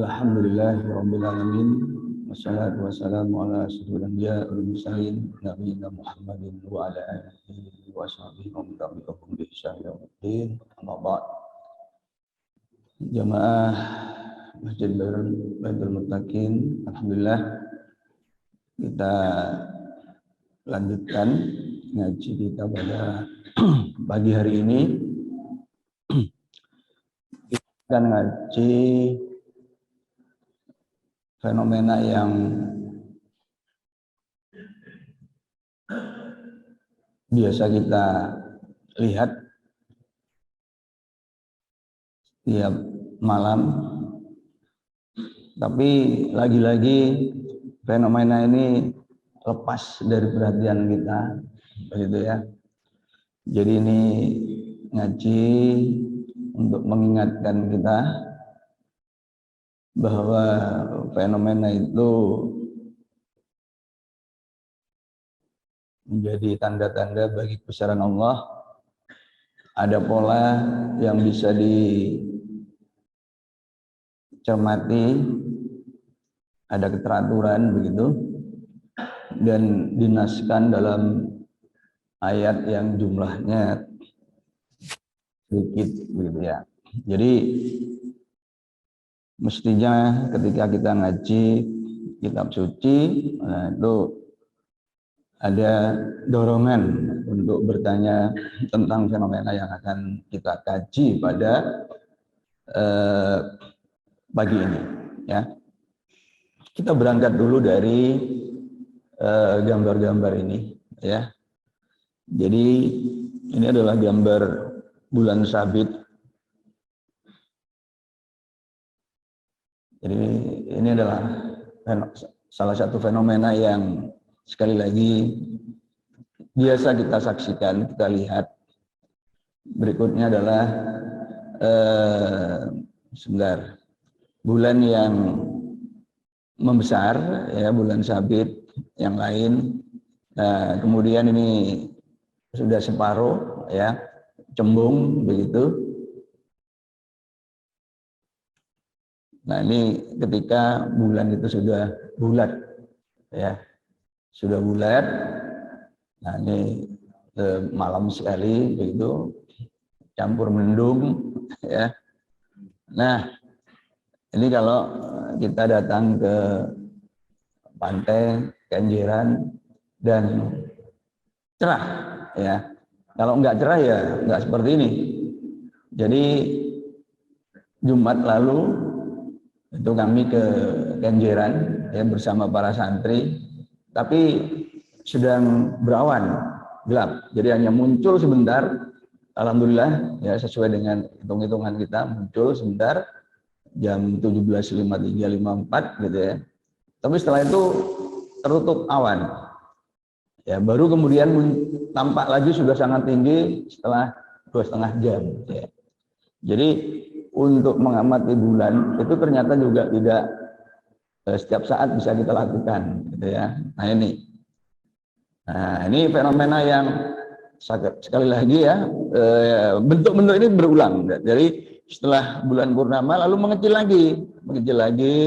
Alhamdulillahirabbil alamin wassalatu wassalamu ala asyrofil anbiya'i wal mursalin nabiyina Muhammadin wa ala alihi wa sahbihi wa man tabi'ahum bi ihsan ila yaumil din. Amma ba'd. Jamaah Masjid Baitul Muttaqin, alhamdulillah kita lanjutkan ngaji kita pada pagi hari ini. Kita akan ngaji fenomena yang biasa kita lihat tiap malam, tapi lagi-lagi fenomena ini lepas dari perhatian kita, begitu ya. Jadi ini ngaji untuk mengingatkan kita bahwa fenomena itu menjadi tanda-tanda bagi kebesaran Allah. Ada pola yang bisa dicermati, ada keteraturan begitu, dan dinaskan dalam ayat yang jumlahnya sedikit begitu ya. Jadi mestinya ketika kita ngaji kitab suci, itu ada dorongan untuk bertanya tentang fenomena yang akan kita kaji pada pagi ini. Ya, kita berangkat dulu dari gambar-gambar ini. Ya, jadi ini adalah gambar bulan sabit. Jadi ini adalah salah satu fenomena yang sekali lagi biasa kita saksikan, kita lihat. Berikutnya adalah sebentar, bulan yang membesar, ya, bulan sabit yang lain. Nah, kemudian ini sudah separuh, ya, cembung begitu. Nah, ini ketika bulan itu sudah bulat, ya, sudah bulat. Nah, ini malam sekali begitu, campur mendung, ya. Nah, ini kalau kita datang ke pantai Kenjeran dan cerah, ya. Kalau enggak cerah ya enggak seperti ini. Jadi Jumat lalu itu kami ke Kenjeran, ya, bersama para santri, tapi sedang berawan, gelap. Jadi hanya muncul sebentar, alhamdulillah, ya, sesuai dengan hitung-hitungan kita, muncul sebentar jam 17.53, 54 gitu ya. Tapi setelah itu tertutup awan. Ya, baru kemudian tampak lagi sudah sangat tinggi setelah 2,5 jam, ya. Jadi untuk mengamati bulan itu ternyata juga tidak setiap saat bisa kita lakukan, gitu ya. Nah ini fenomena yang sekali lagi ya, bentuk-bentuk ini berulang. Jadi setelah bulan purnama lalu mengecil lagi,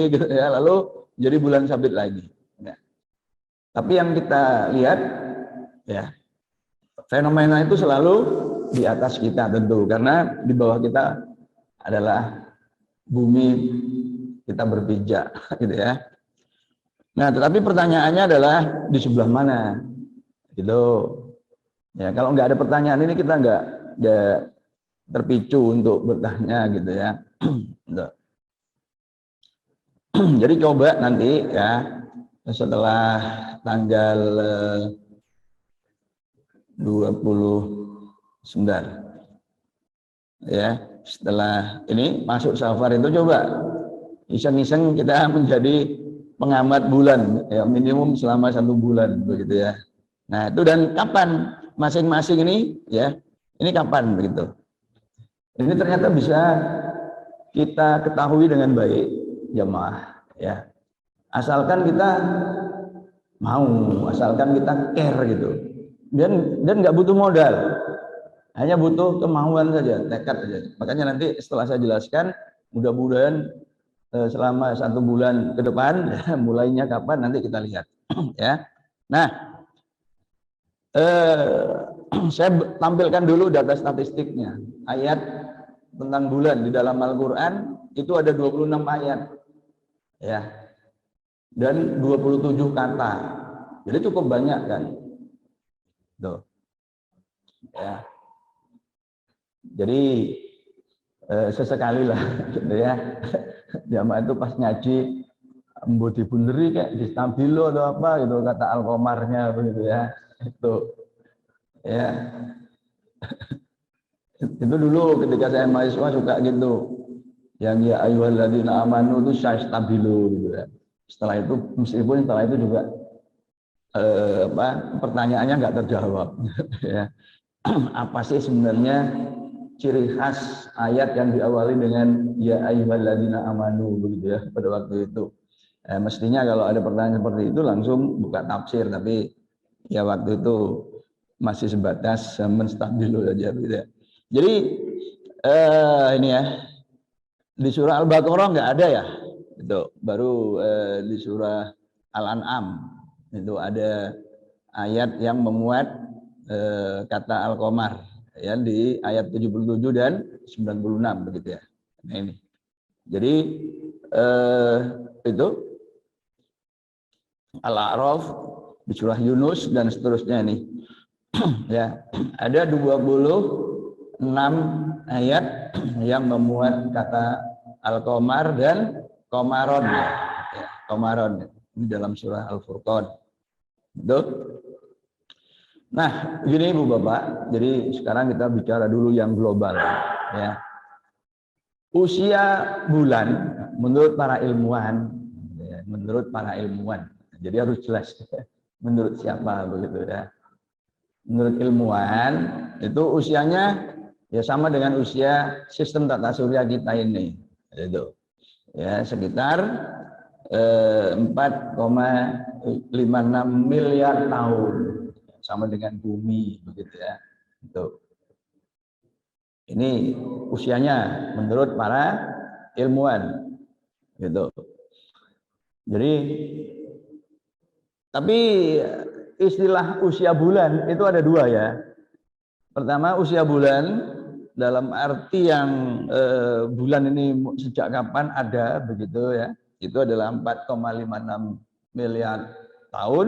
gitu ya, lalu jadi bulan sabit lagi. Ya. Tapi yang kita lihat, ya, fenomena itu selalu di atas kita tentu, karena di bawah kita adalah bumi, kita berpijak, gitu ya. Nah, tetapi pertanyaannya adalah di sebelah mana, gitu. Ya, kalau nggak ada pertanyaan ini kita nggak terpicu untuk bertanya, gitu ya. Jadi coba nanti ya, setelah tanggal 29, ya, setelah ini masuk safar itu coba iseng-iseng kita menjadi pengamat bulan, ya, minimum selama 1 bulan begitu ya. Nah, itu dan kapan masing-masing ini, ya, ini kapan begitu. Ini ternyata bisa kita ketahui dengan baik, jemaah, ya. Asalkan kita mau, asalkan kita care gitu. Dan nggak butuh modal. Hanya butuh kemauan saja, tekad saja. Makanya nanti setelah saya jelaskan, mudah-mudahan selama 1 bulan ke depan, mulainya kapan nanti kita lihat. Ya. Nah, saya tampilkan dulu data statistiknya. Ayat tentang bulan di dalam Al-Quran itu ada 26 ayat, ya, dan 27 kata. Jadi cukup banyak kan. Tuh. Ya. Jadi sesekali lah gitu ya. Jamaah itu pas ngaji mbodi bunderi kayak di stabilo atau apa gitu kata Alkomarnya begitu ya. Itu ya. Itu dulu ketika saya mahasiswa suka gitu. Yang ya ayyuhalladzina amanu itu saya stabilo gitu ya. Setelah itu meskipun setelah itu juga pertanyaannya nggak terjawab ya. Apa sih sebenarnya ciri khas ayat yang diawali dengan ya ayyuhalladzina amanu begitu ya pada waktu itu. Mestinya kalau ada pertanyaan seperti itu langsung buka tafsir, tapi ya waktu itu masih sebatas menstabilu saja gitu ya. Jadi ini ya di surah Al-Baqarah nggak ada ya, itu baru di surah Al-An'am itu ada ayat yang memuat kata Al-Qamar ya di ayat 77 dan 96 begitu ya. Nah ini. Jadi itu Al-A'raf di surah Yunus dan seterusnya ini. Ya, ada 26 ayat yang memuat kata Al-Qamar dan Qamaron. Ya, Qamaron di dalam surah Al-Furqan. Betul? Nah, begini Ibu Bapak, jadi sekarang kita bicara dulu yang global ya. Usia bulan menurut para ilmuwan ya, jadi harus jelas menurut siapa begitu ya. Menurut ilmuwan itu usianya ya sama dengan usia sistem tata surya kita ini, itu ya sekitar 4,56 miliar tahun, sama dengan bumi begitu ya. Itu. Ini usianya menurut para ilmuwan, gitu. Jadi, tapi istilah usia bulan itu ada dua ya. Pertama usia bulan dalam arti yang bulan ini sejak kapan ada begitu ya. Itu adalah 4,56 miliar tahun.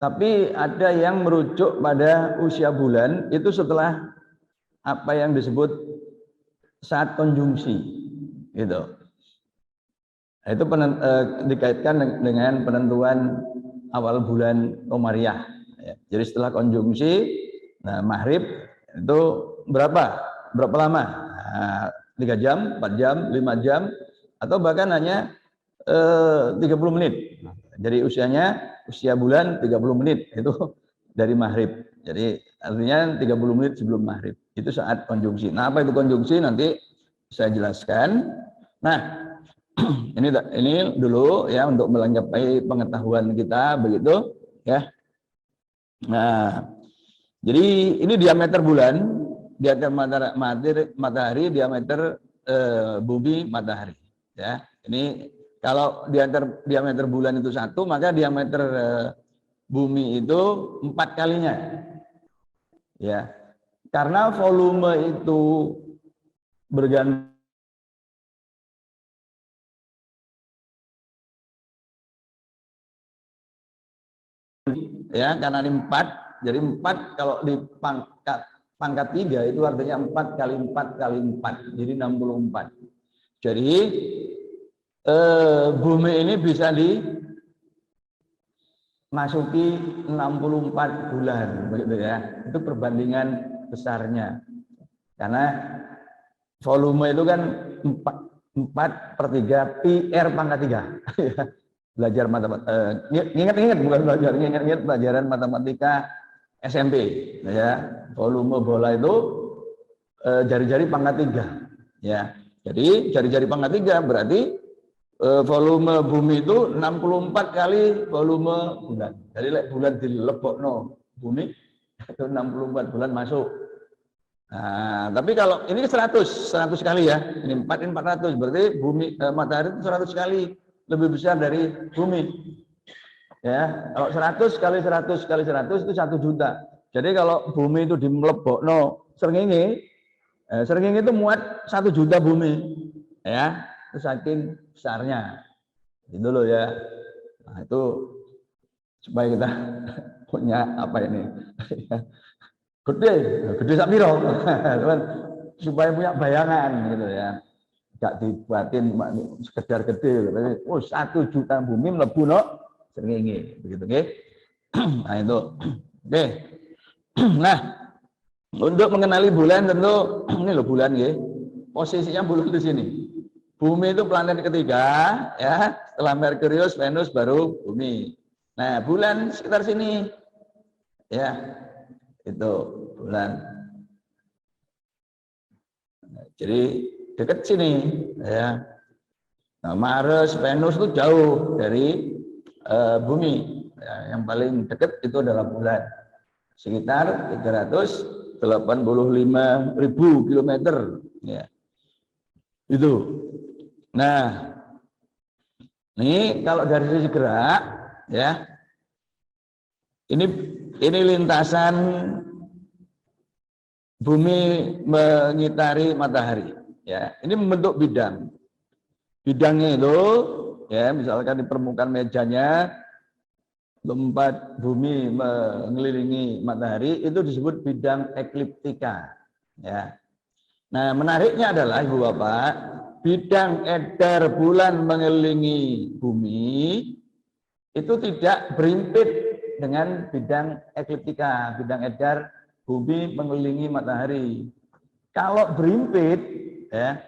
Tapi ada yang merujuk pada usia bulan itu setelah apa yang disebut saat konjungsi, gitu. Itu dikaitkan dengan penentuan awal bulan Komariah. Ya. Jadi setelah konjungsi, nah maghrib itu berapa lama? Nah, 3 jam, 4 jam, 5 jam, atau bahkan hanya 30 menit. Jadi usia bulan 30 menit itu dari maghrib. Jadi artinya 30 menit sebelum maghrib. Itu saat konjungsi. Nah, apa itu konjungsi nanti saya jelaskan. Nah, ini dulu ya untuk melengkapi pengetahuan kita begitu ya. Nah, jadi ini diameter bulan, diameter matahari, diameter bumi matahari ya. Ini kalau diameter bulan itu 1, maka diameter bumi itu 4 kalinya. Ya. Karena volume itu bergantung ya, karena ini 4, jadi 4 kalau di pangkat 3 itu artinya 4 kali 4 kali 4, jadi 64. Jadi bumi ini bisa dimasuki 64 bulan begitu ya. Itu perbandingan besarnya. Karena volume itu kan 4/3 pi r pangkat 3. Belajar matematika, ingat bukan belajar, ingat pelajaran matematika SMP ya. Volume bola itu jari-jari pangkat 3 ya. Jadi jari-jari pangkat 3 berarti volume bumi itu 64 kali volume bulan. Jadi bulan dilebokno bumi itu 64 bulan masuk. Nah, tapi kalau ini 100 kali ya. Ini 400, berarti bumi matahari itu 100 kali lebih besar dari bumi. Ya, kalau 100 kali 100 kali 100 itu 1 juta. Jadi kalau bumi itu dimlebokno srengenge, srengenge itu muat 1 juta bumi. Ya, itu saking besarnya. Itu loh ya. Nah, itu supaya kita punya apa ini? Gede, gede sak piro. Supaya punya bayangan gitu ya. Enggak dibuatin sekedar gede, oh 1 juta bumi mlebu no srengenge begitu nggih. Nah itu. Oke. Nah, untuk mengenali bulan tentu ini loh bulan nggih. Posisinya bulan di sini. Bumi itu planet ketiga ya, setelah Merkurius, Venus baru bumi. Nah, bulan sekitar sini. Ya. Itu bulan. Jadi dekat sini ya. Nah, Mars, Venus itu jauh dari bumi. Ya, yang paling dekat itu adalah bulan. Sekitar 385.000 kilometer ya. Itu. Nah, ini kalau dari sisi gerak ya. Ini lintasan bumi mengitari matahari ya. Ini membentuk bidang. Bidangnya itu ya, misalkan di permukaan mejanya tempat bumi mengelilingi matahari itu disebut bidang ekliptika ya. Nah, menariknya adalah Ibu Bapak, bidang edar bulan mengelilingi bumi itu tidak berimpit dengan bidang ekliptika, bidang edar bumi mengelilingi matahari. Kalau berimpit ya,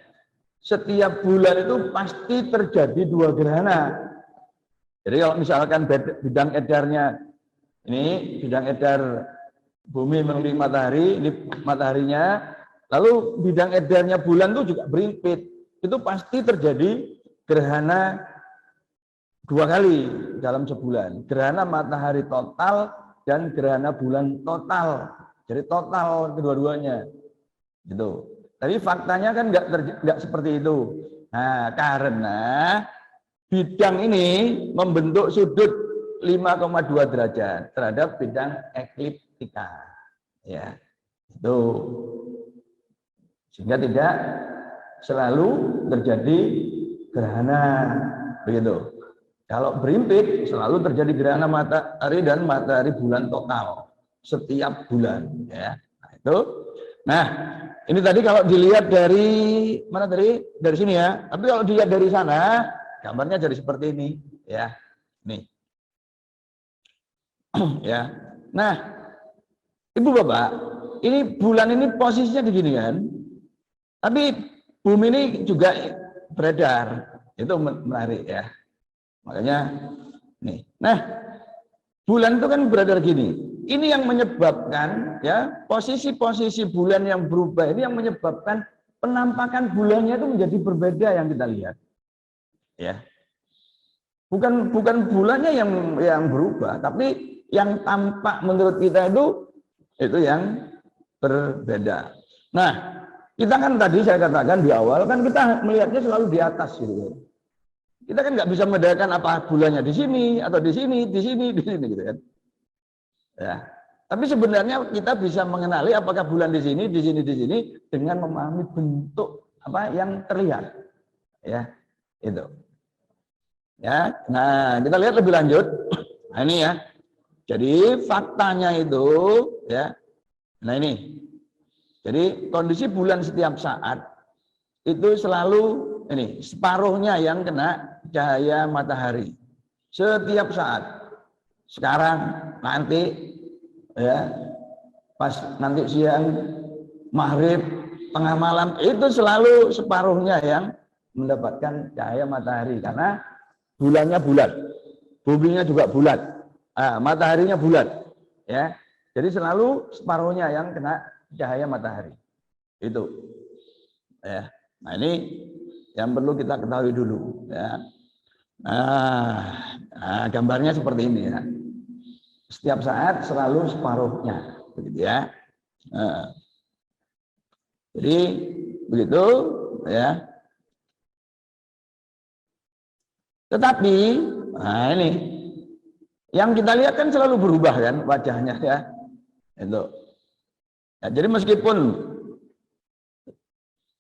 setiap bulan itu pasti terjadi 2 gerhana. Jadi kalau misalkan bidang edarnya ini bidang edar bumi mengelilingi matahari, ini mataharinya, lalu bidang edarnya bulan itu juga berimpit, itu pasti terjadi gerhana 2 kali dalam sebulan. Gerhana matahari total dan gerhana bulan total. Jadi total kedua-duanya. Gitu. Tapi faktanya kan nggak seperti itu. Nah, karena bidang ini membentuk sudut 5,2 derajat terhadap bidang ekliptika. Ya. Itu. Sehingga tidak selalu terjadi gerhana begitu. Kalau berimpit selalu terjadi gerhana matahari dan matahari bulan total setiap bulan ya. Nah, itu. Nah, ini tadi kalau dilihat dari mana tadi? Dari sini ya. Tapi kalau dilihat dari sana, gambarnya jadi seperti ini ya. Nih. Ya. Nah, Ibu Bapak, ini bulan ini posisinya begini kan. Tapi bumi ini juga beredar. Itu menarik ya. Makanya nih. Nah, bulan itu kan beredar gini. Ini yang menyebabkan ya, posisi-posisi bulan yang berubah ini yang menyebabkan penampakan bulannya itu menjadi berbeda yang kita lihat. Ya. Bukan bulannya yang berubah, tapi yang tampak menurut kita itu yang berbeda. Nah, kita kan tadi saya katakan di awal kan kita melihatnya selalu di atas gitu. Kita kan nggak bisa membedakan apa bulannya di sini atau di sini gitu kan. Ya. Tapi sebenarnya kita bisa mengenali apakah bulan di sini dengan memahami bentuk apa yang terlihat. Ya, itu. Ya. Nah, kita lihat lebih lanjut. Nah, ini ya. Jadi faktanya itu ya. Nah, ini. Jadi kondisi bulan setiap saat itu selalu ini separuhnya yang kena cahaya matahari setiap saat. Sekarang, nanti, ya, pas nanti siang, maghrib, tengah malam itu selalu separuhnya yang mendapatkan cahaya matahari karena bulannya bulat, buminya juga bulat, mataharinya bulat, ya. Jadi selalu separuhnya yang kena cahaya matahari itu. Ya. Nah ini yang perlu kita ketahui dulu ya. Nah, gambarnya seperti ini ya. Setiap saat selalu separuhnya begitu ya. Jadi begitu ya. Tetapi nah ini yang kita lihat kan selalu berubah kan wajahnya ya. Itu. Ya, jadi meskipun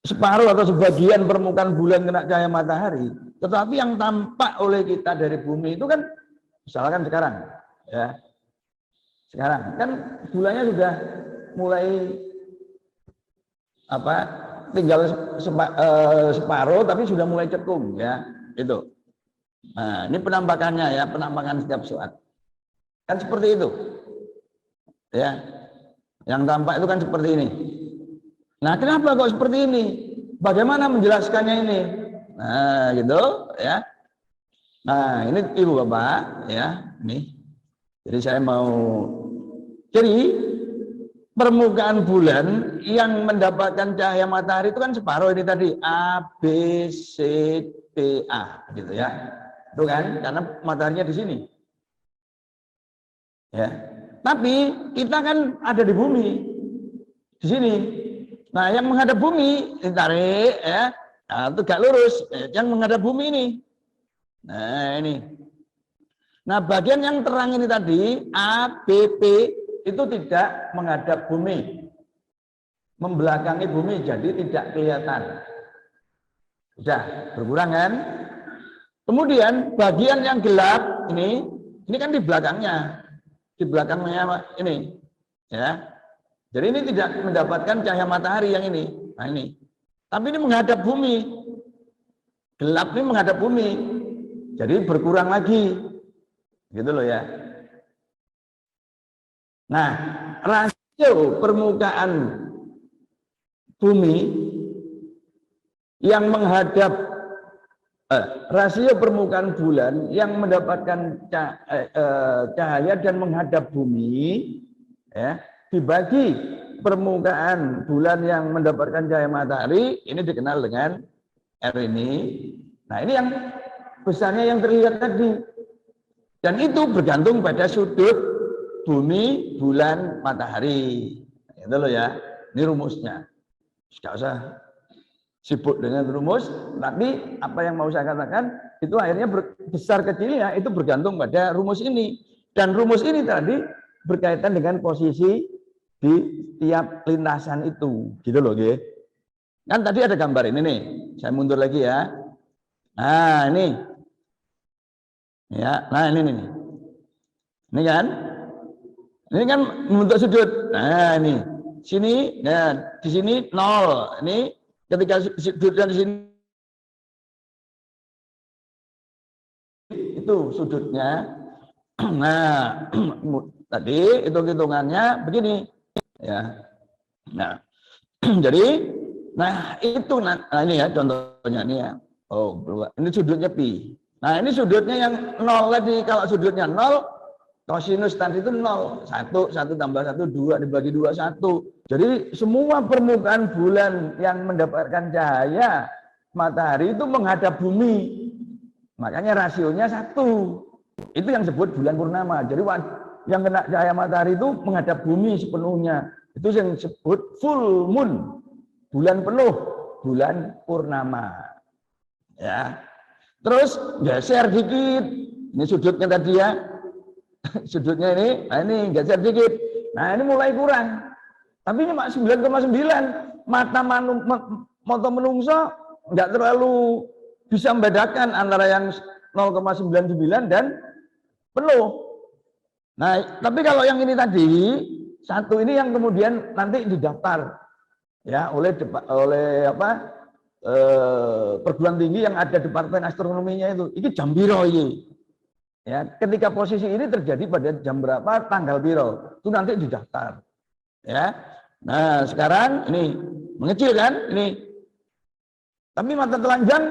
separuh atau sebagian permukaan bulan kena cahaya matahari, tetapi yang tampak oleh kita dari bumi itu kan, misalkan sekarang, ya, sekarang kan bulannya sudah mulai apa, tinggal separuh, tapi sudah mulai cekung, ya, itu. Nah, ini penampakannya ya, penampakan setiap saat. Kan seperti itu, ya. Yang tampak itu kan seperti ini. Nah, kenapa kok seperti ini? Bagaimana menjelaskannya ini? Nah, gitu ya. Nah, ini Ibu Bapak ya, ini. Jadi saya mau jadi permukaan bulan yang mendapatkan cahaya matahari itu kan separuh ini tadi A, B, C, D, A gitu ya. Itu kan karena mataharinya di sini. Ya. Tapi kita kan ada di bumi. Di sini. Nah, yang menghadap bumi, ditarik ya, nah, tegak lurus. Yang menghadap bumi ini. Nah, ini. Nah, bagian yang terang ini tadi, A, B, P, itu tidak menghadap bumi. Membelakangi bumi, jadi tidak kelihatan. Sudah, berkurang kan? Kemudian, bagian yang gelap, ini kan di belakangnya. Di belakangnya ini. Ya. Jadi ini tidak mendapatkan cahaya matahari yang ini. Nah ini. Tapi ini menghadap bumi. Gelap ini menghadap bumi. Jadi berkurang lagi. Gitu loh ya. Nah, rasio permukaan bumi yang menghadap rasio permukaan bulan yang mendapatkan cahaya dan menghadap bumi ya, dibagi permukaan bulan yang mendapatkan cahaya matahari, ini dikenal dengan R ini. Nah, ini yang besarnya yang terlihat tadi. Dan itu bergantung pada sudut bumi, bulan, matahari. Itu loh ya, ini rumusnya. Tidak usah sibuk dengan rumus, tapi apa yang mau saya katakan, itu akhirnya besar kecilnya itu bergantung pada rumus ini. Dan rumus ini tadi berkaitan dengan posisi di tiap lintasan itu, gitu loh, gitu. Kan tadi ada gambar ini nih, saya mundur lagi ya. Nah ini, ya, nah ini kan membentuk sudut. Nah ini, sini, nah di sini 0, ini ketika sudutnya di sini itu sudutnya. Nah tadi hitungannya begini. Ya, nah, jadi, nah itu, nah ini ya contohnya ini ya. Oh, ini sudutnya pi. Nah ini sudutnya yang 0 tadi. Kalau sudutnya 0, kosinus tadi itu 0. 1 tambah 1, 2 dibagi 2, 1. Jadi semua permukaan bulan yang mendapatkan cahaya matahari itu menghadap bumi. Makanya rasionya 1. Itu yang disebut bulan purnama. Jadi yang kena cahaya matahari itu menghadap bumi sepenuhnya. Itu yang disebut full moon. Bulan penuh, bulan purnama. Ya. Terus geser dikit. Ini sudutnya tadi ya. Sudutnya ini, nah ini geser dikit. Nah, ini mulai kurang. Tapi ini 9,9. Mata menungso enggak terlalu bisa membedakan antara yang 0,99 dan penuh. Nah, tapi kalau yang ini tadi, 1 ini yang kemudian nanti didaftar ya oleh apa perguruan tinggi yang ada departemen astronominya itu. Ini jam biro ini. Ya, ketika posisi ini terjadi pada jam berapa, tanggal biro, itu nanti didaftar. Ya. Nah, sekarang ini mengecil kan ini. Tapi mata telanjang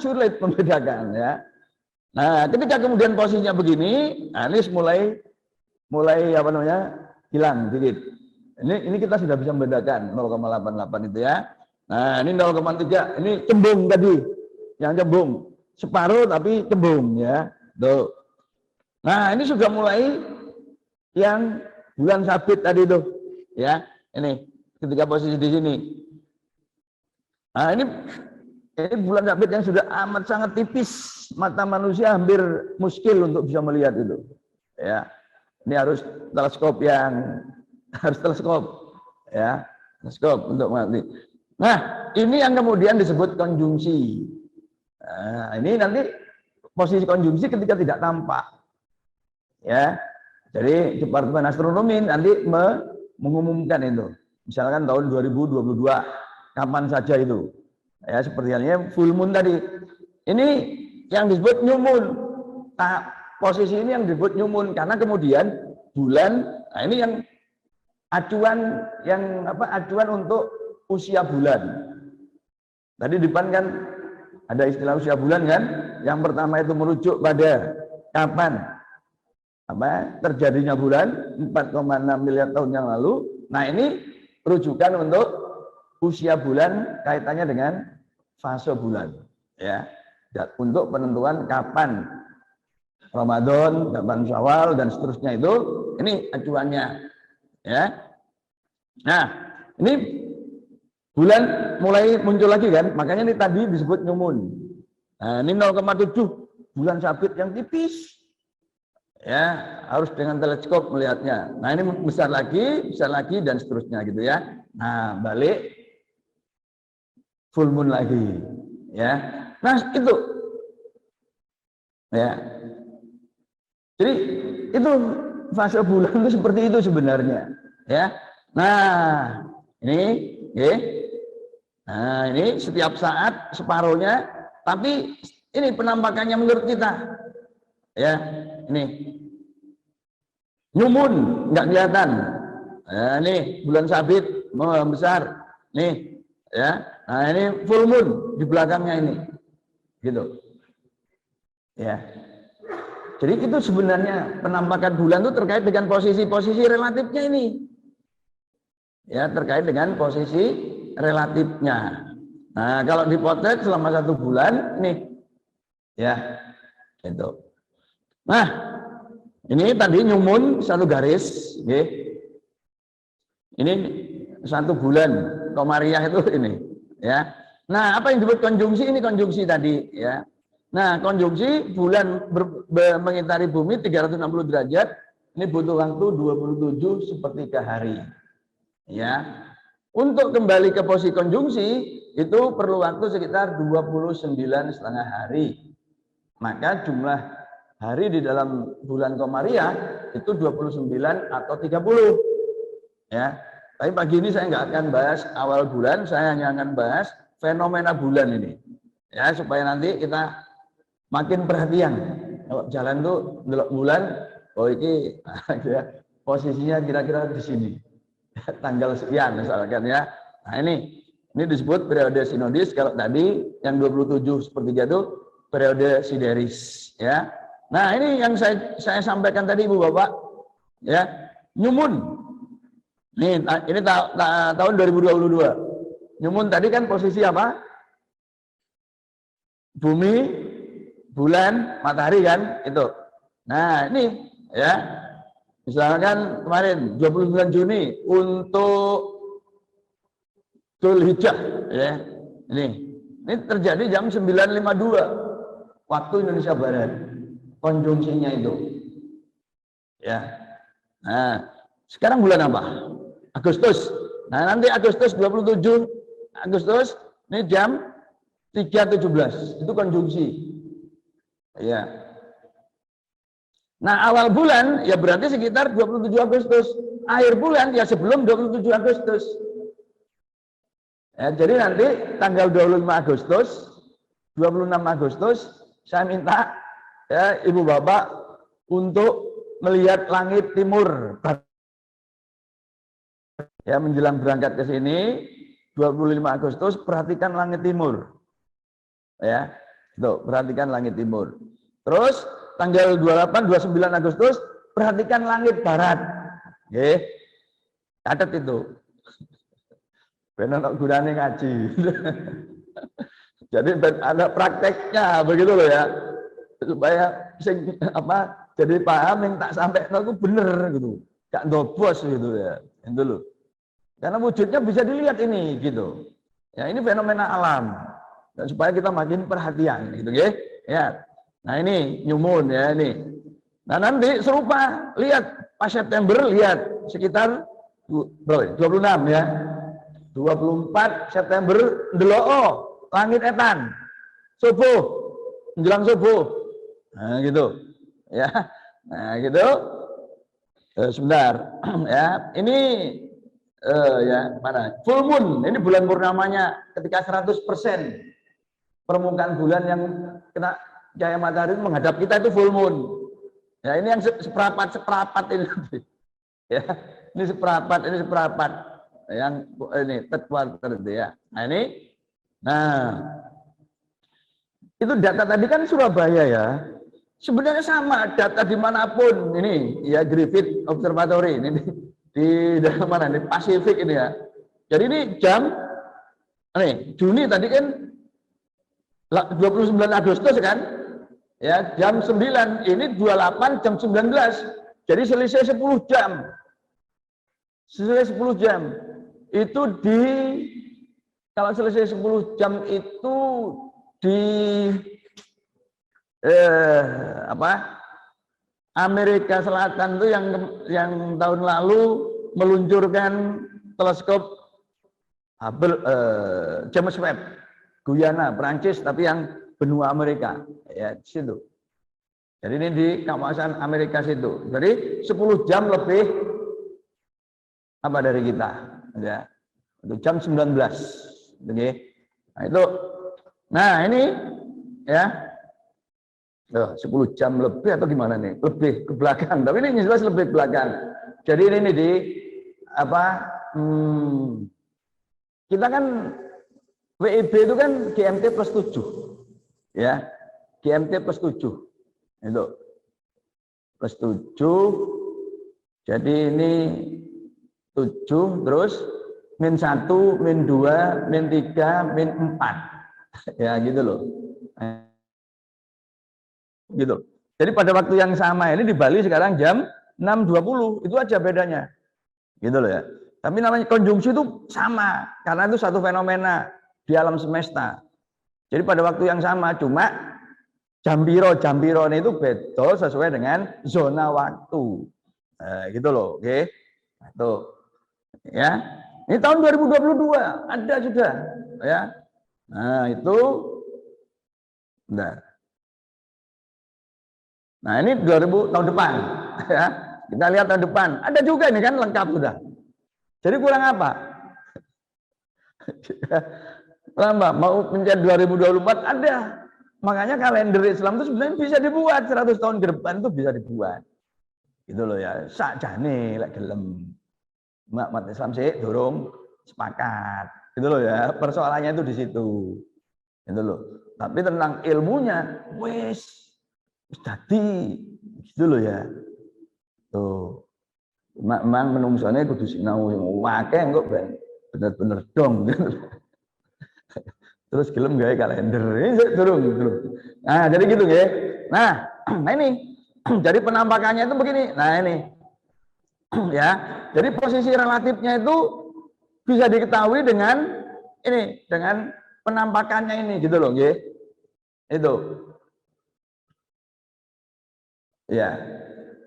sulit membedakan ya. Nah, ketika kemudian posisinya begini, nah ini mulai apa namanya hilang sedikit. Ini kita sudah bisa membedakan 0,88 itu ya. Nah ini 0,3, ini cembung tadi, yang cembung separuh tapi cembung ya. Tuh. Nah ini sudah mulai yang bulan sabit tadi tuh ya. Ini ketika posisi di sini. Nah, ini bulan sabit yang sudah amat sangat tipis, mata manusia hampir muskil untuk bisa melihat itu. Ya, ini harus teleskop ya, teleskop untuk mengerti. Nah, ini yang kemudian disebut konjungsi. Nah, ini nanti posisi konjungsi ketika tidak tampak. Ya, jadi Departemen Astronomi nanti mengumumkan itu. Misalkan tahun 2022, kapan saja itu. Ya, seperti halnya full moon tadi. Ini yang disebut new moon. Nah, posisi ini yang disebut new moon karena kemudian bulan, nah ini yang acuan untuk usia bulan. Tadi di depan kan ada istilah usia bulan kan? Yang pertama itu merujuk pada kapan terjadinya bulan 4,6 miliar tahun yang lalu. Nah, ini rujukan untuk usia bulan kaitannya dengan fase bulan, ya. Untuk penentuan kapan Ramadan, kapan Syawal dan seterusnya itu, ini acuannya, ya. Nah, ini bulan mulai muncul lagi kan, makanya ini tadi disebut new moon. Nah, ini 0,7 bulan sabit yang tipis. Ya, harus dengan teleskop melihatnya. Nah, ini besar lagi dan seterusnya gitu ya. Nah, balik full moon lagi, ya. Nah, itu ya. Jadi itu fase bulan itu seperti itu sebenarnya, ya. Nah, ini ya. Nah, ini setiap saat separuhnya, tapi ini penampakannya menurut kita. Ya, ini new moon nggak kelihatan. Nah, ini bulan sabit membesar. Nih, ya. Nah, ini full moon di belakangnya ini. Gitu. Ya. Jadi itu sebenarnya penampakan bulan itu terkait dengan posisi-posisi relatifnya ini. Ya, terkait dengan posisi relatifnya. Nah, kalau dipotret selama 1 bulan, nih. Ya. Gitu. Nah, ini tadi new moon 1 garis, okay. Ini 1 bulan komariah itu ini, ya. Nah, apa yang disebut konjungsi? Ini konjungsi tadi, ya. Nah, konjungsi bulan mengitari bumi 360 derajat, ini butuh waktu 27 hari, ya. Untuk kembali ke posisi konjungsi itu perlu waktu sekitar 29,5 hari. Maka jumlah hari di dalam bulan komariah itu 29 atau 30, ya. Tapi pagi ini saya nggak akan bahas awal bulan, saya hanya akan bahas fenomena bulan ini, ya, supaya nanti kita makin perhatian. Kalau jalan tuh delok bulan, oh ini ya, posisinya kira-kira di sini, tanggal sekian misalkan, ya. Nah, ini disebut periode sinodis. Kalau tadi yang 27/3 itu periode sideris, ya. Nah, ini yang saya sampaikan tadi Ibu Bapak, ya. New moon. Nih, ini tahun 2022. New moon tadi kan posisi apa? Bumi, bulan, matahari kan itu. Nah, ini ya. Misalkan kemarin 29 Juni untuk Dzulhijjah, ya. Ini terjadi jam 9.52 waktu Indonesia Barat. Konjungsinya itu. Ya. Nah, sekarang bulan apa? Agustus. Nah, nanti Agustus 27 Agustus ini jam 3.17. Itu konjungsi. Ya. Nah, awal bulan ya berarti sekitar 27 Agustus. Akhir bulan ya sebelum 27 Agustus. Ya, jadi nanti tanggal 25 Agustus, 26 Agustus saya minta ya Ibu Bapak untuk melihat langit timur. Ya, menjelang berangkat ke sini 25 Agustus perhatikan langit timur. Ya. Tuh, perhatikan langit timur. Terus tanggal 28 29 Agustus perhatikan langit barat. Nggih. Catat itu. Ben ana gunane ngaji. Jadi ada prakteknya begitu loh ya. Supaya jadi paham yang tak sampai itu bener gitu. Gak ndobos gitu ya. Itu loh. Karena wujudnya bisa dilihat ini gitu. Ya, ini fenomena alam. Dan supaya kita makin perhatian gitu ya. Ya. Nah, ini new moon ya ini. Nah, nanti serupa, lihat pas September lihat sekitar 26 ya. 24 September ndelok langit etan. Subuh, menjelang subuh. Nah, gitu. Ya. Nah, gitu. Sebentar. Ya, ini ya, mana? Full moon. Ini bulan purnamanya ketika 100% permukaan bulan yang kena cahaya matahari menghadap kita itu full moon. Ya, ini yang seperapat ini. Ya, ini seperapat. Yang ini third quarter itu ya. Nah, ini. Nah, itu data tadi kan Surabaya ya. Sebenarnya sama data dimanapun ini ya, Griffith Observatory ini di dalam mana ini Pasifik ini ya. Jadi ini jam nih Juni tadi kan 29 Agustus kan ya, jam 9 ini 28 jam 19, jadi selisih 10 jam, selisih 10 jam itu di, kalau selisih 10 jam itu di Amerika Selatan tuh yang tahun lalu meluncurkan teleskop Hubble, James Webb, Guyana, Prancis, tapi yang benua Amerika, ya di situ. Jadi ini di kawasan Amerika situ. Jadi 10 jam lebih apa dari kita, ya. Untuk jam 19. Oke. Nah itu. Nah ini ya. 10 jam lebih atau gimana nih? Lebih ke belakang. Tapi ini jelas lebih ke belakang. Jadi ini di apa? Kita kan WIB itu kan GMT plus 7. Ya. GMT plus 7. Itu. Plus 7. Jadi ini 7 terus min 1, min 2, min 3, min 4. Ya gitu loh. Gitu. Jadi pada waktu yang sama ini di Bali sekarang jam 6.20, itu aja bedanya. Gitu loh ya. Tapi namanya konjungsi itu sama, karena itu satu fenomena di alam semesta. Jadi pada waktu yang sama, cuma jambiro itu beda sesuai dengan zona waktu. Gitu loh, oke. Tuh. Ya. Ini tahun 2022 ada sudah, ya. Nah, itu Nah, ini 2000 tahun depan, ya. Kita lihat tahun depan. Ada juga ini kan lengkap sudah. Jadi kurang apa? Lama mau menjadi 2024 ada. Makanya kalender Islam itu sebenarnya bisa dibuat 100 tahun ke depan itu bisa dibuat. Gitu loh ya. Sakjane lek gelem. Umat Islam sih dorong sepakat. Gitu loh ya. Persoalannya itu di situ. Gitu loh. Tapi tentang ilmunya wes jadi gitu loh ya. Tuh. Memang menungsane kudu sinau akeh kok ben bener-bener dong. Terus gelem gawe kalender. Ini durung. Nah, jadi gitu nggih. Nah, ini. Jadi penampakannya itu begini. Nah, ini. Ya. Jadi posisi relatifnya itu bisa diketahui dengan ini, dengan penampakannya ini gitu loh nggih. Itu. Ya.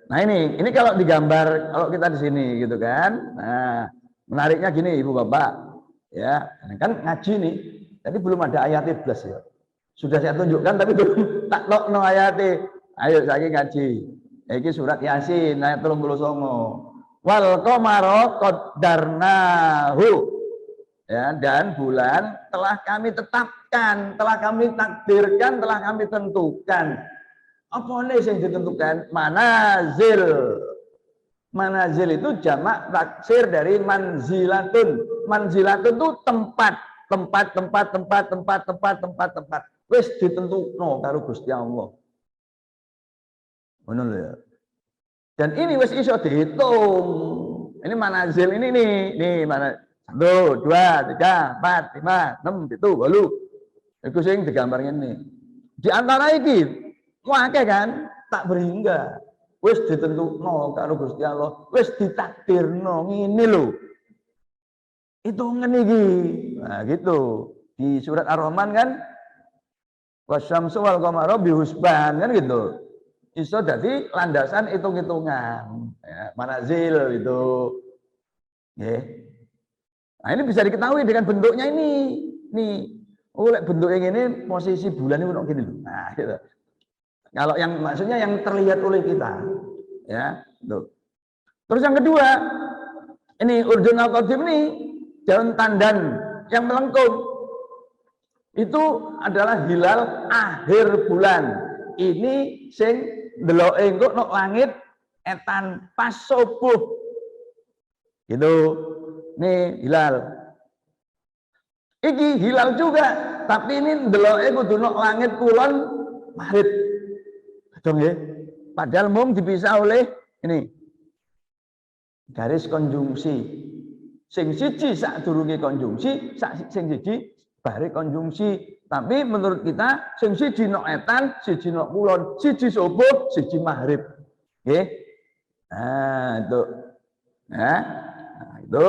Nah, ini kalau digambar kalau kita di sini gitu kan. Nah, menariknya gini Ibu Bapak. Ya, kan ngaji nih. Jadi belum ada ayat 11 ya. Sudah saya tunjukkan tapi belum tak no ayat. Ayo saya ngaji. Ini surat Yasin ayat 39. Wal qamara qaddarnahu. Ya, dan bulan telah kami tetapkan, telah kami takdirkan, telah kami tentukan. Apa nih yang ditentukan? Manazil. Manazil itu jamak taksir dari manzilatun. Manzilatun itu tempat. Wis ditentukno karo Gusti Allah. Ngono lho ya. Dan ini wis iso dihitung. Ini manazil ini nih mana 1, 2, 3, 4, 5, 6, 7, 8. Iku sing digambar ngene. Di antara iki akeh kan tak berhingga. Wis ditentukno karo Gusti Allah, wis ditakdirno ngene lho. Hitungan iki. Nah, gitu. Di surat Ar-Rahman kan wasyamsu wal qamaru bihusban kan gitu. Iso jadi landasan hitung-hitungan, ya, manazil itu. Ya. Nah, ini bisa diketahui dengan bentuknya ini. Nih, oh bentuk yang ini posisi bulan ini gini loh. Nah, gitu. Kalau yang maksudnya yang terlihat oleh kita, ya, tuh. Terus yang kedua, ini urdun al-qadim ini daun tandan yang melengkung. Itu adalah hilal akhir bulan. Ini sing ndeloke engko nok langit etan pas subuh. Gitu. Nih hilal. Iki hilal juga, tapi ini ndeloke kudu nok langit kulon maghrib. Dong ya. Padahal mung dipisah oleh ini garis konjungsi. Sing siji sadurunge konjungsi, sing siji bare konjungsi. Tapi menurut kita sing siji nok etan, siji nok kulon, siji subuh, siji maghrib. Nggih. Nah, itu. Ya. Nah, itu.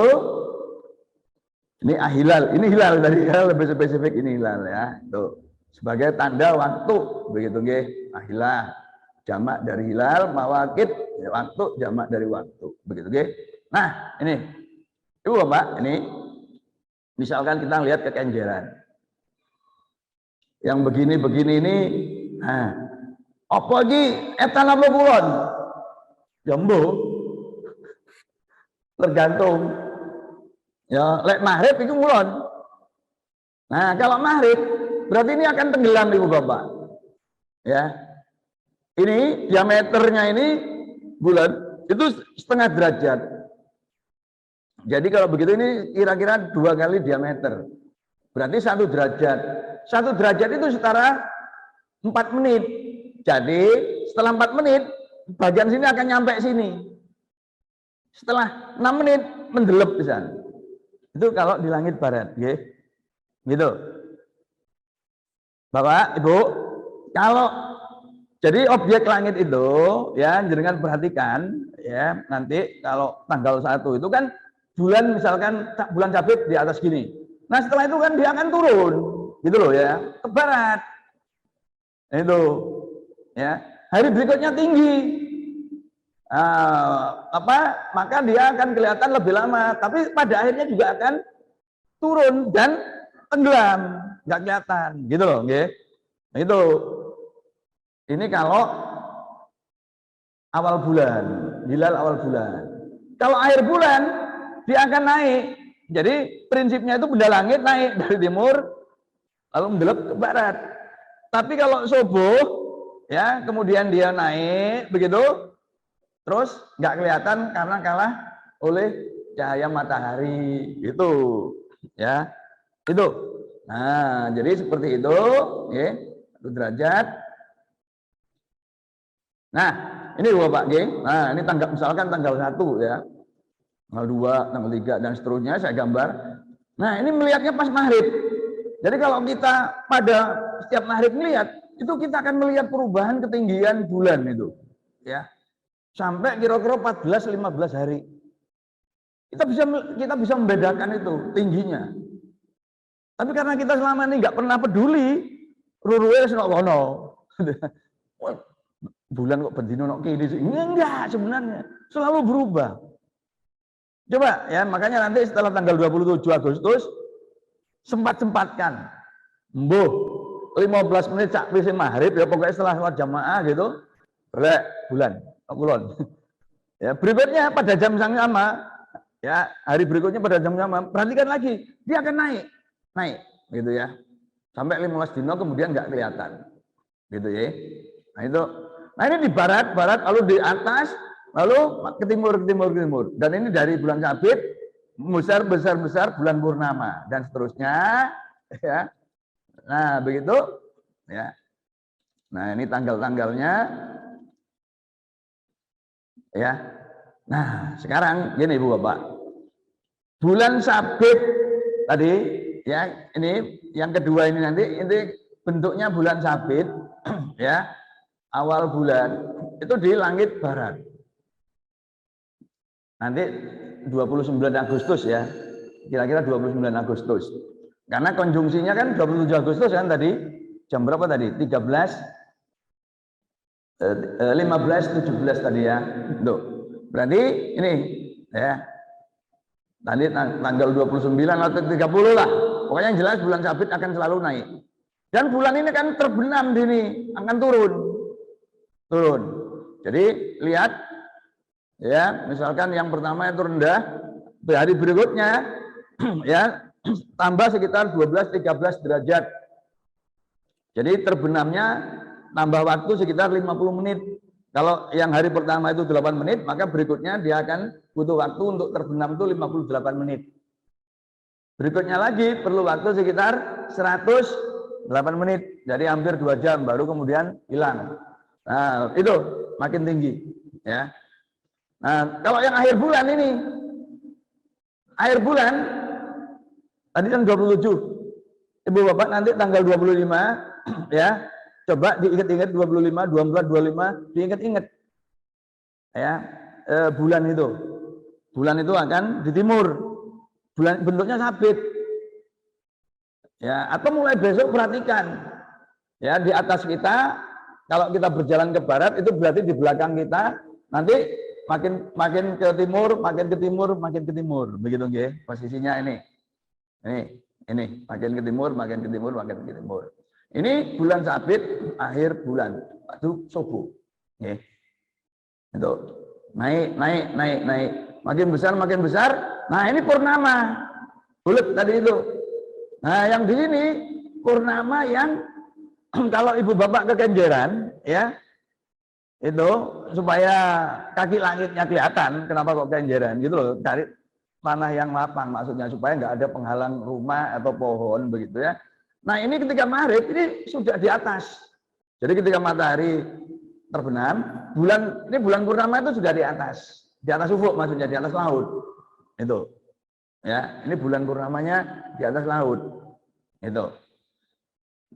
Ini hilal, ini hilal dari hilal lebih spesifik ini hilal ya. Itu sebagai tanda waktu begitu nggih. Hilal jamak dari hilal, mawakid waktu jamak dari waktu begitu nggih. Nah, ini Ibu Bapak, ini misalkan kita lihat kekenjeran. Yang begini-begini ini, nah, apa lagi etan apa kulon? Jambu. Tergantung. Ya, lek maghrib itu kulon. Nah, kalau maghrib berarti ini akan tenggelam Ibu Bapak. Ya. Ini diameternya ini bulan itu setengah derajat. Jadi kalau begitu ini kira-kira 2 kali diameter. Berarti 1 derajat. 1 derajat itu setara 4 menit. Jadi setelah 4 menit bagian sini akan nyampe sini. Setelah 6 menit mendelep di sana. Itu kalau di langit barat, nggih. Gitu. Bapak, Ibu, kalau jadi objek langit itu ya jenengan perhatikan ya, nanti kalau tanggal 1 itu kan bulan misalkan bulan sabit di atas gini. Nah, setelah itu kan dia akan turun, gitu loh ya, ke barat. Itu ya. Hari berikutnya tinggi. Maka dia akan kelihatan lebih lama, tapi pada akhirnya juga akan turun dan tenggelam, nggak kelihatan, gitu loh, nggih. Nah, itu. Ini kalau awal bulan, hilal awal bulan. Kalau akhir bulan dia akan naik. Jadi prinsipnya itu benda langit naik dari timur lalu mendelep ke barat. Tapi kalau subuh ya, kemudian dia naik begitu, terus nggak kelihatan karena kalah oleh cahaya matahari itu, ya itu. Nah, jadi seperti itu, ya, 1 derajat. Nah, ini Bapak, ya. Nah, ini misalkan tanggal 1 ya, tanggal 2, tanggal 3 dan seterusnya saya gambar. Nah, ini melihatnya pas maghrib. Jadi kalau kita pada setiap maghrib melihat, itu kita akan melihat perubahan ketinggian bulan itu, ya. Sampai kira-kira 14-15 hari. Kita bisa membedakan itu tingginya. Tapi karena kita selama ini nggak pernah peduli, ruruwe senok wono. Bulan kok bendino nok kini sih? Enggak sebenarnya, selalu berubah. Coba ya, makanya nanti setelah tanggal 27 Agustus sempat-sempatkan. Mbuh 15 menit sak wis maghrib ya, pokoknya setelah sholat jamaah gitu. Boleh bulan. Ya, berikutnya pada jam yang sama, ya hari berikutnya pada jam yang sama, perhatikan lagi, dia akan naik, gitu ya, sampai 15 dino kemudian nggak kelihatan, gitu ya. Nah itu, nah ini di barat, lalu di atas, lalu ke timur, dan ini dari bulan sabit, besar bulan purnama dan seterusnya, ya. Nah begitu, ya. Nah ini tanggal-tanggalnya. Ya. Nah, sekarang gini Ibu Bapak. Bulan sabit tadi ya, ini yang kedua ini nanti bentuknya bulan sabit ya. Awal bulan itu di langit barat. Nanti 29 Agustus ya. Kira-kira 29 Agustus. Karena konjungsinya kan 27 Agustus kan tadi. Jam berapa tadi? 13, 15, 17 tadi ya. Tuh. Berarti ini ya. Tadi tanggal 29 atau 30 lah. Pokoknya yang jelas bulan Sabit akan selalu naik. Dan bulan ini kan terbenam di ini, akan turun. Turun. Jadi lihat ya, misalkan yang pertama itu rendah, hari berikutnya ya tambah sekitar 12-13 derajat. Jadi terbenamnya tambah waktu sekitar 50 menit. Kalau yang hari pertama itu 8 menit, maka berikutnya dia akan butuh waktu untuk terbenam itu 58 menit. Berikutnya lagi perlu waktu sekitar 108 menit. Jadi hampir 2 jam baru kemudian hilang. Nah, itu makin tinggi ya. Nah, kalau yang akhir bulan ini, akhir bulan tadi kan 27. Ibu Bapak nanti tanggal 25 ya. Coba diingat-ingat 25, 24, 25, diingat-ingat. Ya, bulan itu. Bulan itu akan di timur. Bulan bentuknya sabit. Ya, atau mulai besok perhatikan. Ya, di atas kita kalau kita berjalan ke barat itu berarti di belakang kita nanti makin ke timur, makin ke timur, makin ke timur. Begitu nggih, posisinya ini. Ini makin ke timur, makin ke timur, makin ke timur. Ini bulan sabit akhir bulan, itu subuh. Oke. Itu naik, makin besar, makin besar. Nah ini purnama, bulat tadi itu. Nah yang di sini purnama yang kalau ibu bapak kekenjeran, ya itu supaya kaki langitnya kelihatan. Kenapa kok kenjeran? Gitu loh, cari tanah yang lapang maksudnya supaya nggak ada penghalang rumah atau pohon begitu ya. Nah ini ketika maghrib ini sudah di atas. Jadi ketika matahari terbenam, bulan purnama itu sudah di atas ufuk maksudnya, di atas laut. Itu. Ya, ini bulan purnamanya di atas laut. Itu.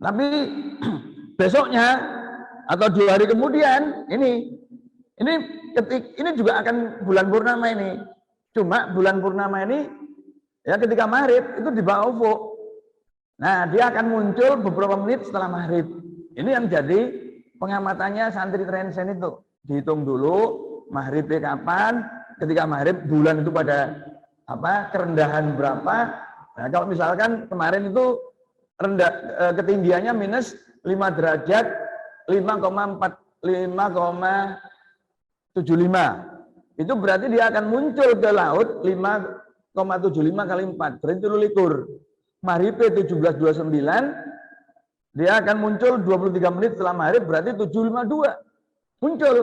Tapi besoknya atau 2 hari kemudian ini juga akan bulan purnama ini. Cuma bulan purnama ini ya ketika maghrib itu di bawah ufuk. Nah, dia akan muncul beberapa menit setelah maghrib. Ini yang jadi pengamatannya santri Trensen itu. Dihitung dulu maghribnya kapan, ketika maghrib bulan itu pada kerendahan berapa. Nah, kalau misalkan kemarin itu ketinggiannya minus 5 derajat 5,75. Itu berarti dia akan muncul ke laut 5,75 kali 4, berarti 7 maghrib 17.29, dia akan muncul 23 menit setelah maghrib, berarti 7.52 muncul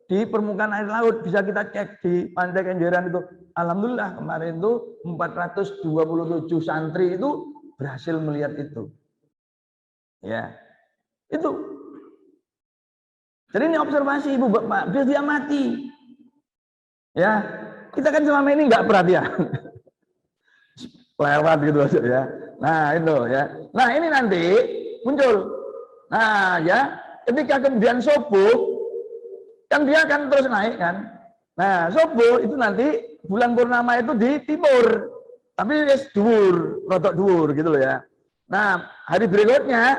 di permukaan air laut. Bisa kita cek di Pantai Kenjeran itu. Alhamdulillah kemarin itu 427 santri itu berhasil melihat itu. Ya, itu. Jadi ini observasi ibu bapak, biar dia mati. Ya, kita kan selama ini nggak perhatian. Lewat gitu aja ya. Nah itu ya. Nah ini nanti muncul. Nah ya, ketika kemudian subuh kan dia akan terus naik kan. Nah subuh itu nanti bulan purnama itu di timur, tapi dhuwur, rotok dhuwur gitu loh ya. Nah hari berikutnya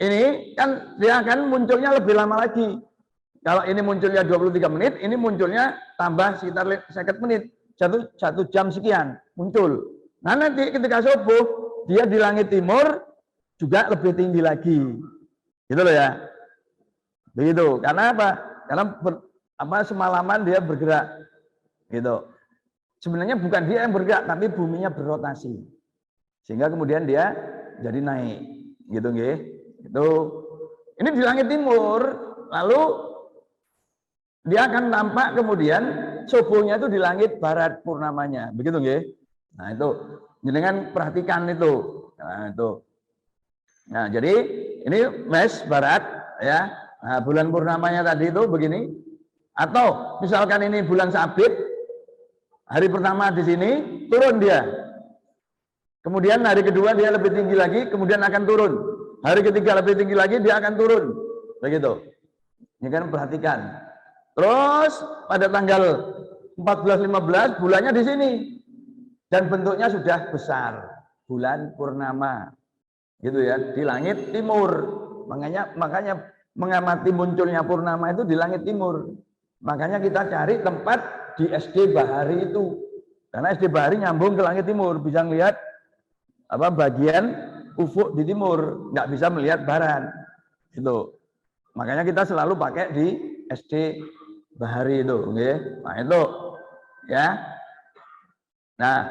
ini kan dia akan munculnya lebih lama lagi. Kalau ini munculnya 23 menit, ini munculnya tambah sekitar 50 menit, 1 jam sekian muncul. Nah nanti ketika subuh dia di langit timur juga lebih tinggi lagi, gitu loh ya. Begitu. Karena apa? Karena semalaman dia bergerak, gitu. Sebenarnya bukan dia yang bergerak, tapi buminya berrotasi, sehingga kemudian dia jadi naik, gitu nggih. Itu. Ini di langit timur, lalu dia akan tampak kemudian subuhnya itu di langit barat purnamanya, begitu nggih. Nah itu jenengan perhatikan itu. Nah itu. Nah jadi ini mes barat ya. Nah, bulan purnamanya tadi itu begini. Atau misalkan ini bulan sabit, hari pertama di sini turun dia. Kemudian hari kedua dia lebih tinggi lagi, kemudian akan turun. Hari ketiga lebih tinggi lagi, dia akan turun. Begitu. Ini kan perhatikan. Terus pada tanggal 14-15 bulannya di sini. Dan bentuknya sudah besar. bulan purnama. Gitu ya, di langit timur. Makanya mengamati munculnya purnama itu di langit timur. Makanya kita cari tempat di SD Bahari itu. Karena SD Bahari nyambung ke langit timur, bisa melihat bagian ufuk di timur, nggak bisa melihat barat. Itu. Makanya kita selalu pakai di SD Bahari itu, okay? Nah itu, ya. Nah,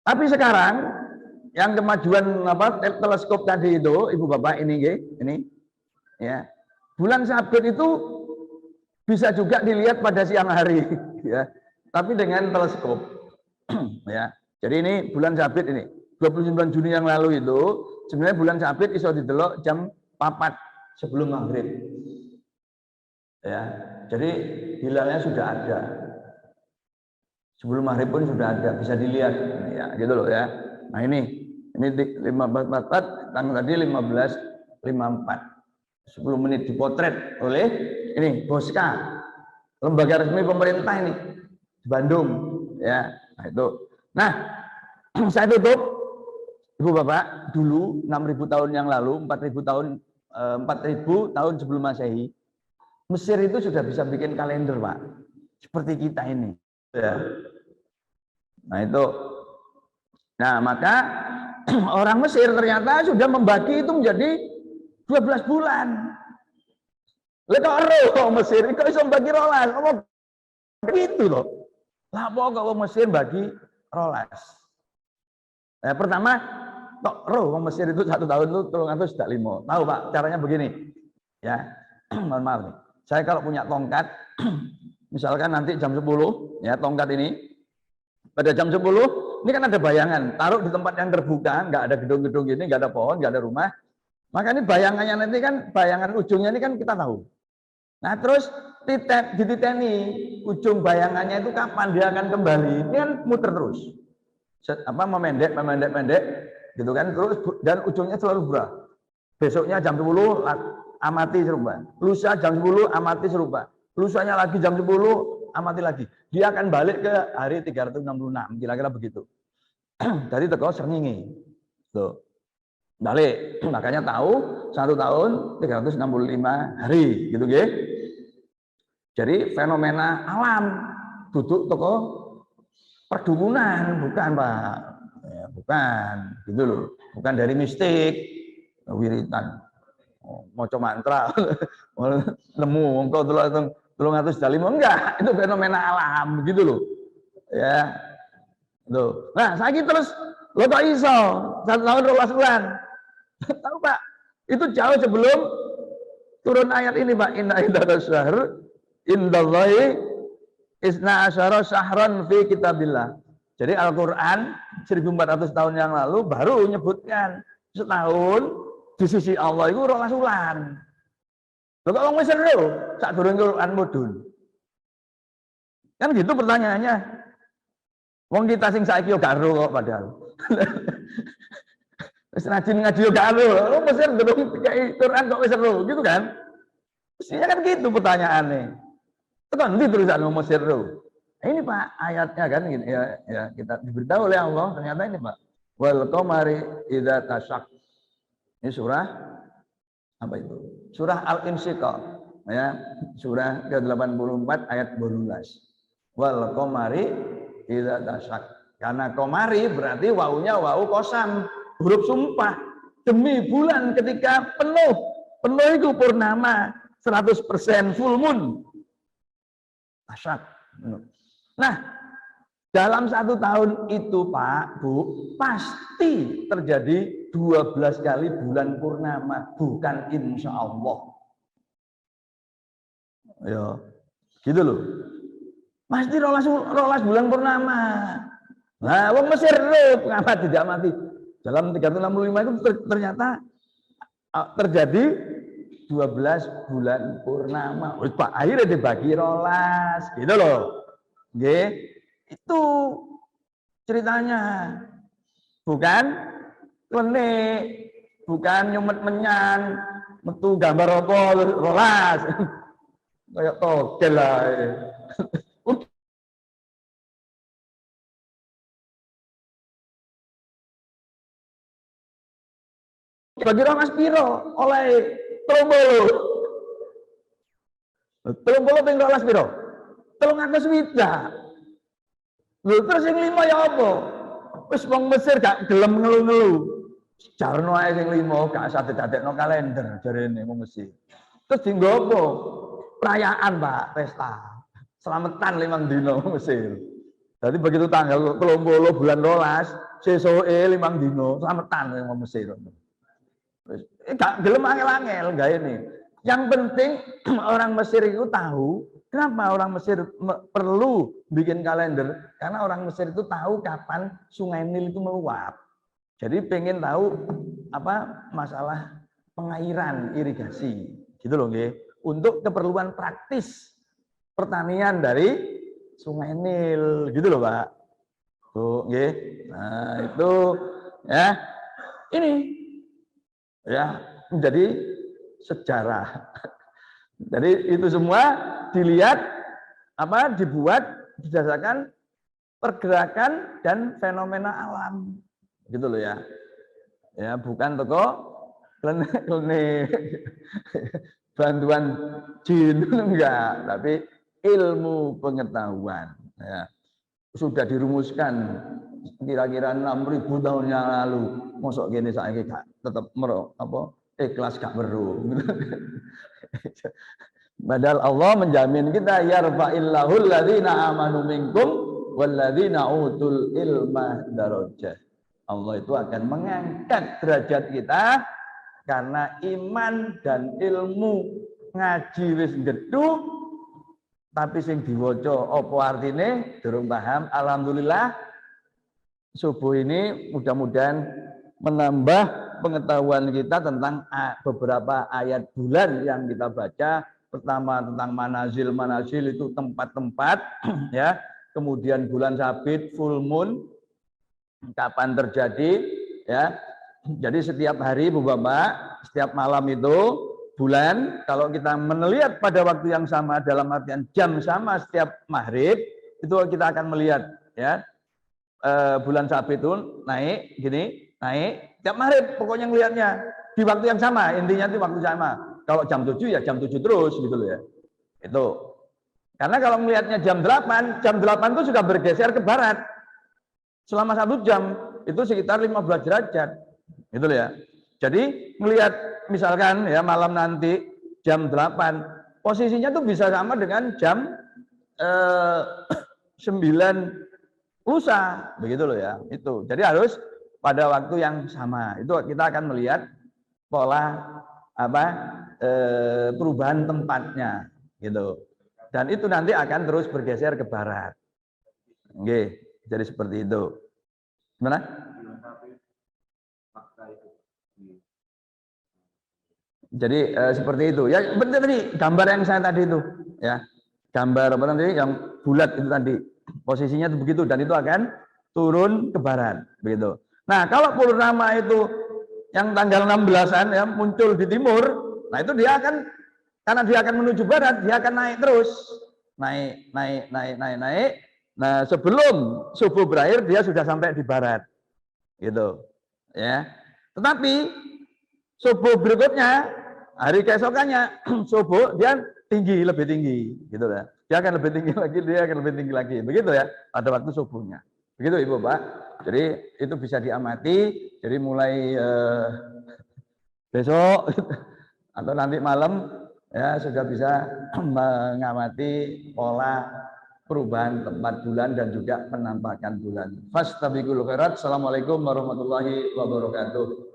tapi sekarang yang kemajuan teleskop tadi itu, ibu bapak ini, okay? Ini, ya. Bulan sabit itu bisa juga dilihat pada siang hari, ya. Tapi dengan teleskop, ya. Jadi ini bulan sabit ini, 29 Juni yang lalu itu, sebenarnya bulan sabit iso didelok jam 4 sebelum maghrib. Ya, jadi hilalnya sudah ada. Sebelum maghrib pun sudah ada, bisa dilihat, ya, gitu loh ya. Nah ini 15.44, tanggal tadi 15.54. 10 menit dipotret oleh ini Boska, lembaga resmi pemerintah ini di Bandung, ya. Nah itu. Nah, saya tutup, Ibu Bapak, dulu 6.000 tahun yang lalu, 4.000 tahun sebelum Masehi, Mesir itu sudah bisa bikin kalender, Pak. Seperti kita ini. Ya. Nah itu. Nah maka orang Mesir ternyata sudah membagi itu menjadi 12 bulan. Lihat orang Mesir, kok bisa membagi rolas? Ngomong begitu loh. Lah kok Mesir bagi rolas. Nah, pertama, kok orang Mesir itu 1 tahun itu 305. Tahu Pak, caranya begini. Ya, mohon maaf nih. Saya kalau punya tongkat, misalkan nanti jam 10, ya tongkat ini, pada jam 10, ini kan ada bayangan, taruh di tempat yang terbuka, nggak ada gedung-gedung ini, nggak ada pohon, nggak ada rumah, maka ini bayangannya nanti kan, bayangan ujungnya ini kan kita tahu. Nah terus dititeni ujung bayangannya itu kapan dia akan kembali, ini kan muter terus, memendek, gitu kan, terus dan ujungnya selalu berubah. Besoknya jam 10 amati serupa. Lusa jam 10 amati serupa. Lusanya lagi jam 10 amati lagi. Dia akan balik ke hari 366, kira-kira begitu. Dari teko srengenge. Tuh. Balik. Makanya tahu 1 tahun 365 hari, gitu nggih. Jadi fenomena alam duduk teko perdukunan, bukan Pak. Ya, bukan, gitu loh. Bukan dari mistik, wiritan. Maca mantra nemu engkau tulung atus dalim enggak, itu fenomena alam gitu loh ya. Tuh. Nah saya terus lo kok iso 1 tahun 12 bulan tahu Pak, itu jauh sebelum turun ayat ini Pak, inna iddatas syahr indallahi isna asyara syahran fi kitabillah. Jadi Al-Quran 1400 tahun yang lalu baru menyebutkan setahun di sisi Allah itu 12 wulan. Lho kok wong Mesir lho, sak durung Quran mudhun. Kan gitu pertanyaannya. Wong kita sing saiki yo gak ero kok padahal. Wis rajin ngaji yo gak ero. Wong Mesir durung dikai Quran kok wis ero, gitu kan? Mestinya kan gitu pertanyaannya. Tekan ndi tulisan wong Mesir lho. Ini Pak ayatnya kan gini ya kita diberitahu oleh Allah ternyata ini Pak. Wal qamari idza tasyak. Ini surah apa itu? Surah Al-Insyiqaq, ya, surah ke-84 ayat 12. Wal qamari idza tasyak. Karena qamari berarti wawunya wawu qasam, huruf sumpah. Demi bulan ketika penuh itu purnama 100% full moon. Tasyak. Nah, dalam 1 tahun itu Pak, Bu, pasti terjadi 12 kali bulan purnama, bukan insya Allah. Ya, gitu loh. Pasti rolas bulan purnama. Nah, wong Mesir pengamat tidak mati. Dalam 365 itu ternyata terjadi 12 bulan purnama. Pak, akhirnya dibagi rolas, gitu loh. Nggih. Itu ceritanya, bukan klenik, bukan nyumet menyan, metu gambar apa rolas, kayak togel lah. Bagi rolas piro oleh 30. 30 ping rolas piro? 300 Lho terus sing 5 ya apa? Wis wong Mesir gak gelem ngelu-ngelu. Jarno ae sing 5 gak usah didadekno kalender jarene wong Mesir. Terus dienggo apa? Perayaan, Pak, pesta. Selamatan 5 dino Mesir. Jadi begitu tanggal 30 bulan 12, sesuke 5 dino selamatan wong Mesir. Wis gak gelem angel-angel gawe ini. Yang penting orang Mesir itu tahu. Kenapa orang Mesir perlu bikin kalender? Karena orang Mesir itu tahu kapan Sungai Nil itu meluap. Jadi pengen tahu apa masalah pengairan irigasi, gitu loh, nggih. Untuk keperluan praktis pertanian dari Sungai Nil, gitu loh, Pak. Tuh, nggih. Nah, itu ya. Ini ya menjadi sejarah. Jadi itu semua dilihat apa dibuat berdasarkan pergerakan dan fenomena alam, gitu loh ya. Ya bukan toko klenik bantuan jin enggak, tapi ilmu pengetahuan. Ya. Sudah dirumuskan kira-kira 6.000 tahun yang lalu. Mosok gini saiki gak tetap ikhlas gak weruh. Padahal Allah menjamin kita yarfa'illahul ladzina amanu minkum walladzina utul ilma darajat. Allah itu akan mengangkat derajat kita karena iman dan ilmu ngaji wis gedhu tapi sing diwaca apa artine durung paham. Alhamdulillah subuh ini mudah-mudahan menambah pengetahuan kita tentang beberapa ayat bulan yang kita baca. Pertama tentang manazil itu tempat-tempat ya, kemudian bulan sabit, full moon kapan terjadi ya. Jadi setiap hari Bu Bapak, setiap malam itu bulan kalau kita melihat pada waktu yang sama dalam artian jam sama setiap maghrib itu kita akan melihat ya bulan sabit itu naik gini, naik tiap maghrib pokoknya ngelihatnya di waktu yang sama, intinya itu waktu sama. Kalau jam 7 ya jam 7 terus gitu loh ya. Itu. Karena kalau melihatnya jam 8 itu sudah bergeser ke barat. Selama 1 jam itu sekitar 15 derajat. Gitu loh ya. Jadi melihat misalkan ya malam nanti jam 8 posisinya tuh bisa sama dengan jam 9 lusa, begitu loh ya. Itu. Jadi harus pada waktu yang sama. Itu kita akan melihat pola perubahan tempatnya gitu. Dan itu nanti akan terus bergeser ke barat. Oke, jadi seperti itu. Gimana? Jadi seperti itu. Ya betul tadi gambar yang saya tadi itu, ya. Gambar apa tadi yang bulat itu tadi. Posisinya itu begitu dan itu akan turun ke barat, begitu. Nah, kalau purnama itu yang tanggal 16-an ya muncul di timur, nah itu dia akan karena dia akan menuju barat, dia akan naik terus. Naik. Nah, sebelum subuh berakhir dia sudah sampai di barat. Gitu. Ya. Tetapi subuh berikutnya, hari keesokannya subuh dia tinggi, lebih tinggi, gitu ya. Dia akan lebih tinggi lagi, dia akan lebih tinggi lagi. Begitu ya pada waktu subuhnya. Begitu Ibu Pak. Jadi itu bisa diamati. Jadi mulai besok atau nanti malam ya sudah bisa mengamati pola perubahan tempat bulan dan juga penampakan bulan. Fastabiqul khairat. Assalamualaikum warahmatullahi wabarakatuh.